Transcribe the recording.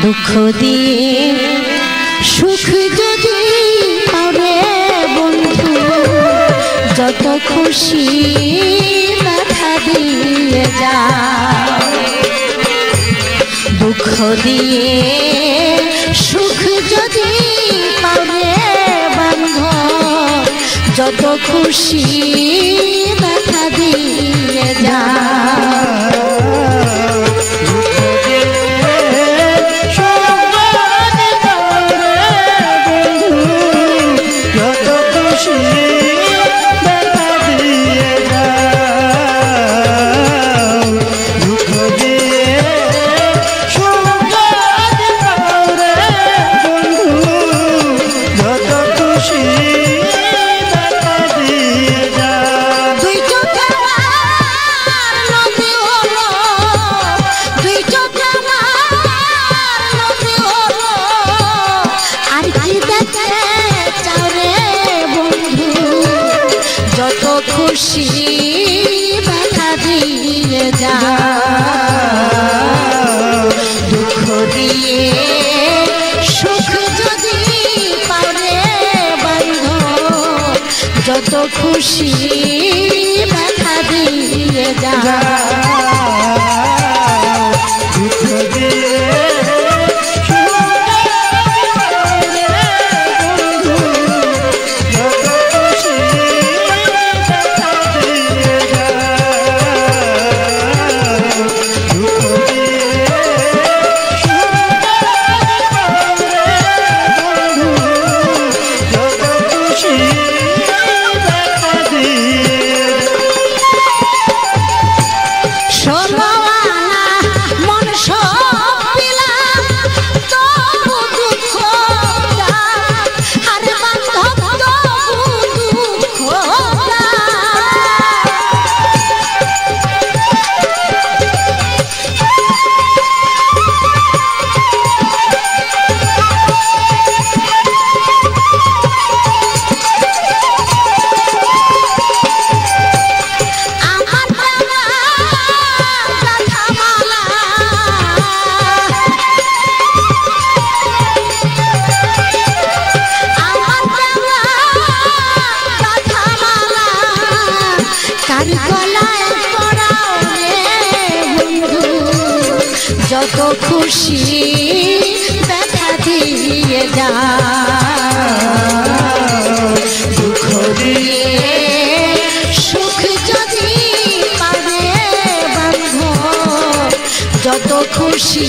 দুঃখ দিয়ে সুখ যদি পারে বন্ধু, যত খুশি ব্যথা দিয়ে যা। দুঃখ দিয়ে সুখ যদি পারে বান্ধব, যত খুশি ব্যথা দিয়ে যা। খুশি ব্যথা দিয়ে যা। দুঃখ দিয়ে সুখ যদি পারে বান্ধব, যত খুশি ব্যথা দিয়ে যা। দুঃখ দিয়ে যত খুশি ব্যথা দিয়ে যা। দুঃখ দিয়ে সুখ যদি পারে বান্ধব, যত খুশি